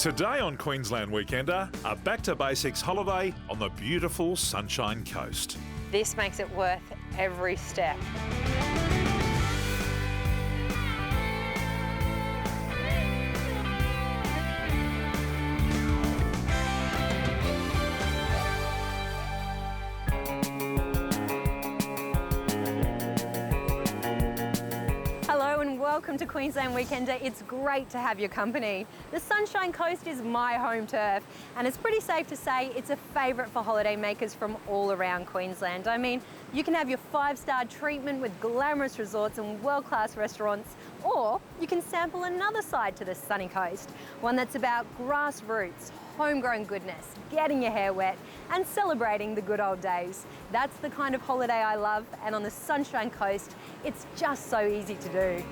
Today on Queensland Weekender, a back to basics holiday on the beautiful Sunshine Coast. This makes it worth every step. Welcome to Queensland Weekender. It's great to have your company. The Sunshine Coast is my home turf, and it's pretty safe to say it's a favourite for holiday makers from all around Queensland. I mean, you can have your 5-star treatment with glamorous resorts and world-class restaurants, or you can sample another side to the sunny coast, one that's about grassroots, homegrown goodness, getting your hair wet and celebrating the good old days. That's the kind of holiday I love, and on the Sunshine Coast, it's just so easy to do.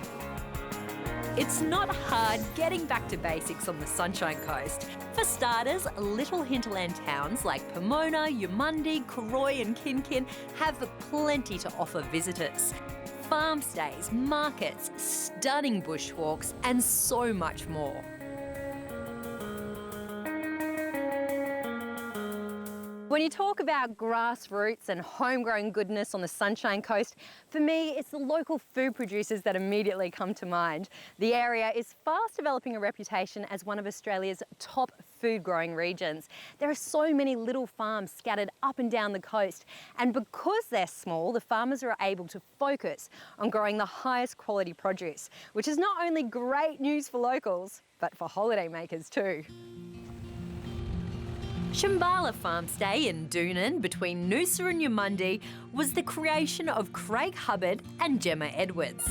It's not hard getting back to basics on the Sunshine Coast. For starters, little hinterland towns like Pomona, Yamundi, Koroy and Kinkin have plenty to offer visitors. Farm stays, markets, stunning bushwalks and so much more. When you talk about grassroots and homegrown goodness on the Sunshine Coast, for me, it's the local food producers that immediately come to mind. The area is fast developing a reputation as one of Australia's top food growing regions. There are so many little farms scattered up and down the coast, and because they're small, the farmers are able to focus on growing the highest quality produce, which is not only great news for locals, but for holiday makers too. Shambhala farm stay in Doonan between Noosa and Yamundi was the creation of Craig Hubbard and Gemma Edwards.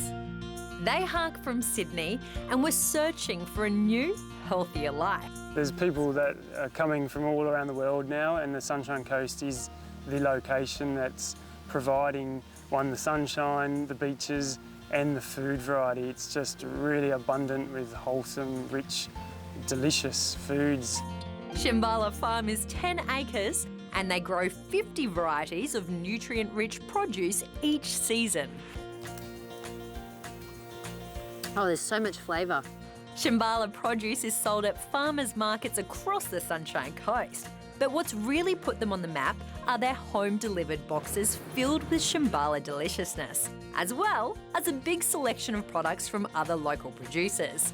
They hark from Sydney and were searching for a new, healthier life. There's people that are coming from all around the world now, and the Sunshine Coast is the location that's providing, the sunshine, the beaches and the food variety. It's just really abundant with wholesome, rich, delicious foods. Shambhala farm is 10 acres and they grow 50 varieties of nutrient-rich produce each season. Oh, there's so much flavour. Shambhala produce is sold at farmers markets across the Sunshine Coast. But what's really put them on the map are their home-delivered boxes filled with Shambhala deliciousness, as well as a big selection of products from other local producers.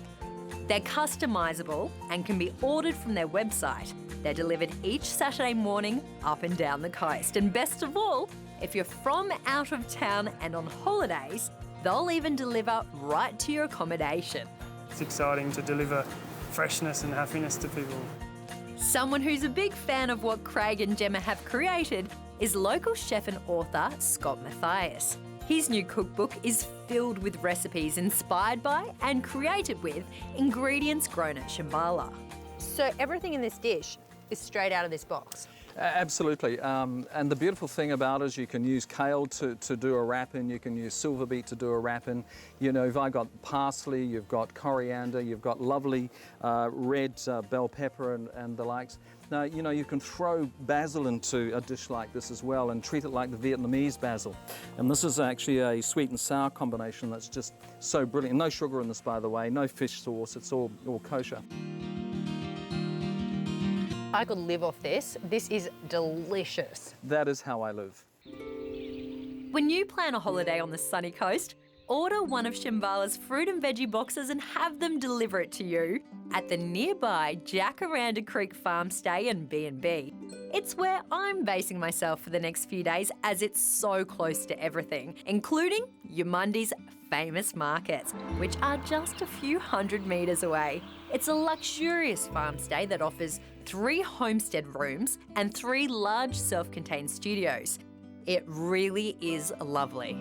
They're customisable and can be ordered from their website. They're delivered each Saturday morning up and down the coast. And best of all, if you're from out of town and on holidays, they'll even deliver right to your accommodation. It's exciting to deliver freshness and happiness to people. Someone who's a big fan of what Craig and Gemma have created is local chef and author Scott Matthias. His new cookbook is filled with recipes inspired by and created with ingredients grown at Shambhala. So everything in this dish is straight out of this box? Absolutely, and the beautiful thing about it is you can use kale to do a wrap in, you can use silver beet to do a wrap in. You know, if I got parsley, you've got coriander, you've got lovely red bell pepper and the likes. Now, you know, you can throw basil into a dish like this as well and treat it like the Vietnamese basil. And this is actually a sweet and sour combination that's just so brilliant. No sugar in this, by the way, no fish sauce, it's all kosher. I could live off this. This is delicious. That is how I live. When you plan a holiday on the sunny coast, order one of Shambhala's fruit and veggie boxes and have them deliver it to you at the nearby Jacaranda Creek Farm Stay and B&B. It's where I'm basing myself for the next few days as it's so close to everything, including Yamundi's famous markets, which are just a few hundred metres away. It's a luxurious farm stay that offers 3 homestead rooms and 3 large self-contained studios. It really is lovely.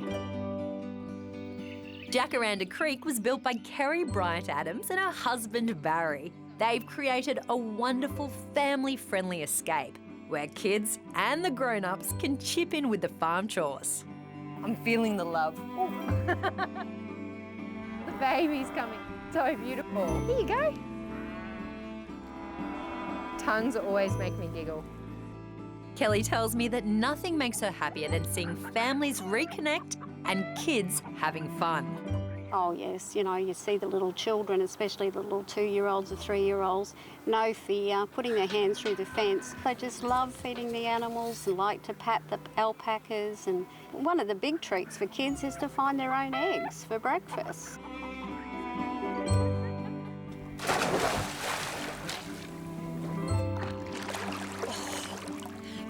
Jacaranda Creek was built by Kerry Bryant Adams and her husband Barry. They've created a wonderful family-friendly escape where kids and the grown-ups can chip in with the farm chores. I'm feeling the love. The baby's coming. So beautiful. Here you go. Tongues always make me giggle. Kelly tells me that nothing makes her happier than seeing families reconnect and kids having fun. Oh yes, you know, you see the little children, especially the little 2-year-olds or 3-year-olds, no fear, putting their hands through the fence. They just love feeding the animals and like to pat the alpacas. And one of the big treats for kids is to find their own eggs for breakfast.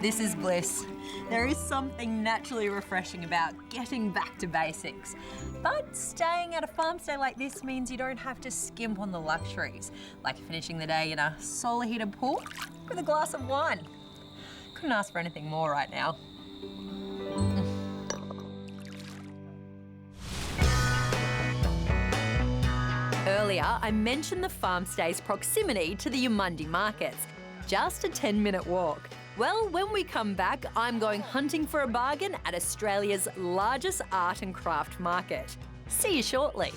This is bliss. There is something naturally refreshing about getting back to basics. But staying at a farm stay like this means you don't have to skimp on the luxuries, like finishing the day in a solar heated pool with a glass of wine. Couldn't ask for anything more right now. Earlier, I mentioned the farm stay's proximity to the Yamundi markets. Just a 10-minute walk. Well, when we come back, I'm going hunting for a bargain at Australia's largest art and craft market. See you shortly.